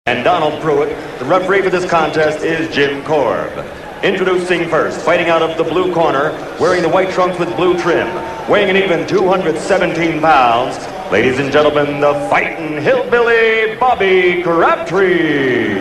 And Donald Pruitt. The referee for this contest is Jim Korb. Introducing first, fighting out of the blue corner, wearing the white trunks with blue trim, weighing an even 217 pounds, ladies and gentlemen, the fighting hillbilly, Bobby Crabtree.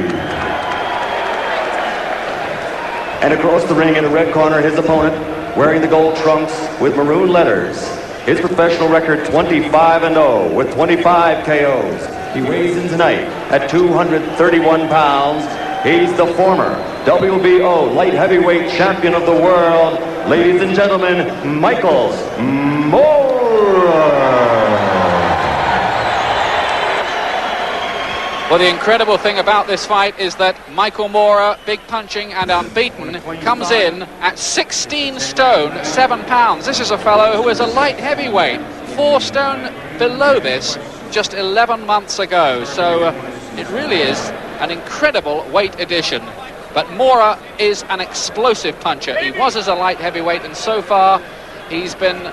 And across the ring in the red corner, his opponent, wearing the gold trunks with maroon letters. His professional record 25-0 with 25 KOs. He weighs in tonight at 231 pounds. He's the former WBO light heavyweight champion of the world. Ladies and gentlemen, Michael Moorer. Well, the incredible thing about this fight is that Michael Moorer, big punching and unbeaten, comes in at 16 stone, 7 pounds. This is a fellow who is a light heavyweight, 4 stone below this just 11 months ago. So it really is an incredible weight addition. But Moorer is an explosive puncher. He was as a light heavyweight, and so far he's been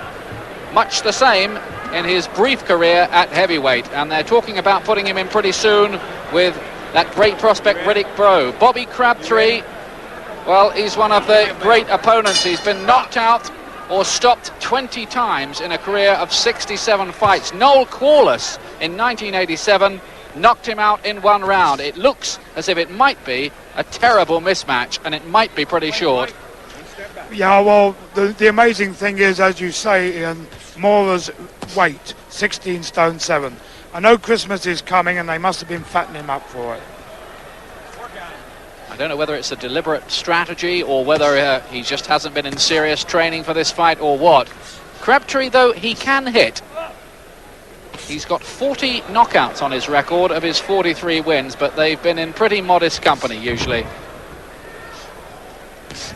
much the same in his brief career at heavyweight, and they're talking about putting him in pretty soon with that great prospect Riddick Bowe. Bobby Crabtree, well, he's one of the great opponents. He's been knocked out or stopped 20 times in a career of 67 fights. Noel Corliss in 1987 knocked him out in 1 round. It looks as if it might be a terrible mismatch, and it might be pretty short. Yeah, well, the amazing thing is, as you say, Ian, Moorer's weight, 16 stone 7. I know Christmas is coming, and they must have been fattening him up for it. I don't know whether it's a deliberate strategy or whether he just hasn't been in serious training for this fight or what. Crabtree, though, he can hit. He's got 40 knockouts on his record of his 43 wins, but they've been in pretty modest company usually.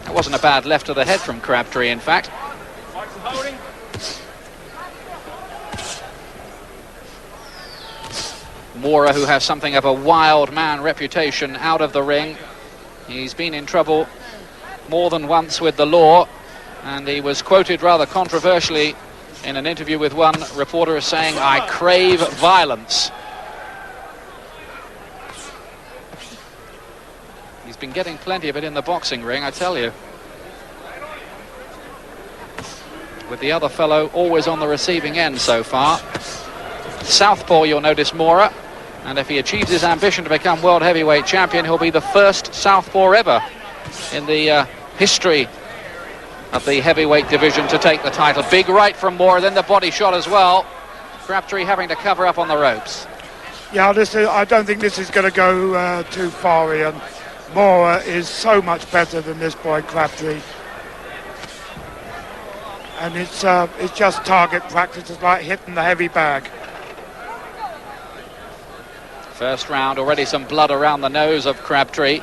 That wasn't a bad left to the head from Crabtree, in fact. Moorer, who has something of a wild man reputation out of the ring. He's been in trouble more than once with the law, and he was quoted rather controversially in an interview with one reporter as saying, "I crave violence." He's been getting plenty of it in the boxing ring, I tell you. With the other fellow always on the receiving end so far. Southpaw, you'll notice, Moorer. And if he achieves his ambition to become world heavyweight champion, he'll be the first southpaw ever in the history of the heavyweight division to take the title. Big right from Moorer, then the body shot as well. Crabtree having to cover up on the ropes. Yeah, I don't think this is going to go too far, Ian. Moorer is so much better than this boy Crabtree. And it's just target practice. It's like hitting the heavy bag. First round, already some blood around the nose of Crabtree.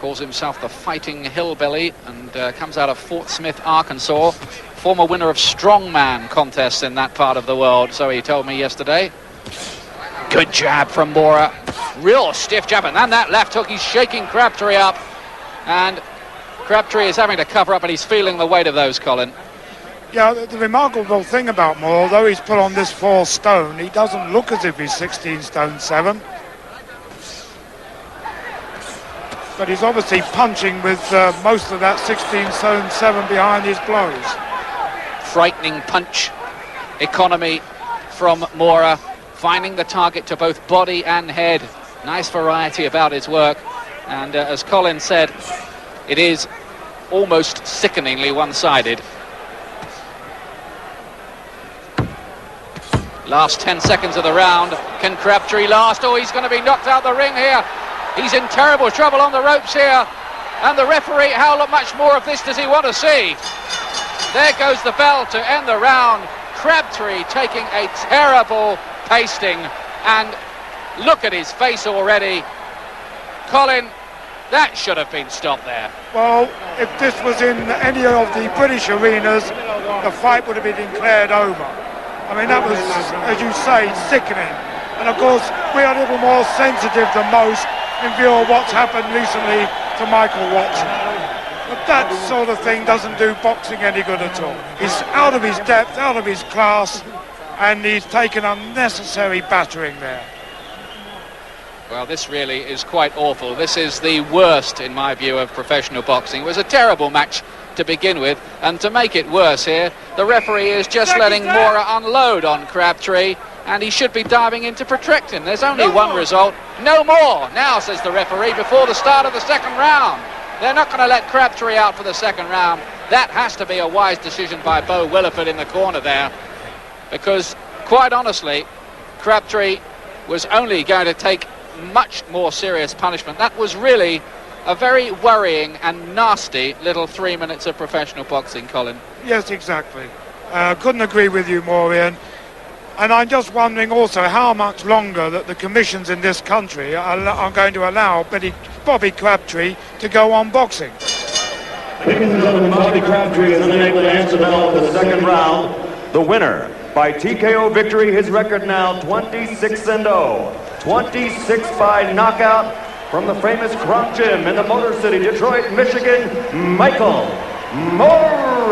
Calls himself the fighting hillbilly and comes out of Fort Smith, Arkansas. Former winner of strongman contests in that part of the world, so he told me yesterday. Good jab from Moorer. Real stiff jab, and then that left hook. He's shaking Crabtree up. And Crabtree is having to cover up, and he's feeling the weight of those, Colin. Yeah, the remarkable thing about Moorer, although he's put on this 4 stone, he doesn't look as if he's 16 stone 7. But he's obviously punching with most of that 16 stone 7 behind his blows. Frightening punch economy from Moorer, finding the target to both body and head. Nice variety about his work. And as Colin said, it is almost sickeningly one-sided. Last 10 seconds of the round. Can Crabtree last? Oh, he's going to be knocked out the ring here. He's in terrible trouble on the ropes here. And the referee, how much more of this does he want to see? There goes the bell to end the round. Crabtree taking a terrible pasting. And look at his face already. Colin, that should have been stopped there. Well, if this was in any of the British arenas, the fight would have been declared over. I mean, that was, as you say, sickening. And of course, we are a little more sensitive than most in view of what's happened recently to Michael Watson. But that sort of thing doesn't do boxing any good at all. He's out of his depth, out of his class, and he's taken unnecessary battering there. Well, this really is quite awful. This is the worst, in my view, of professional boxing. It was a terrible match to begin with, and to make it worse here, the referee is just letting Mora unload on Crabtree, and he should be diving in to protect him. There's only one result. No more now, says the referee, before the start of the second round. They're not going to let Crabtree out for the second round. That has to be a wise decision by Bo Williford in the corner there, because, quite honestly, Crabtree was only going to take much more serious punishment. That was really a very worrying and nasty little 3 minutes of professional boxing, Colin. Yes, exactly. Couldn't agree with you more, Ian. And I'm just wondering also how much longer that the commissions in this country are going to allow Bobby Crabtree to go on boxing. Ladies and gentlemen, Bobby Crabtree is unable to answer the bell for the second round. The winner by TKO victory, his record now 26-0. 26 by knockout from the famous Crump Gym in the Motor City, Detroit, Michigan, Michael Moore.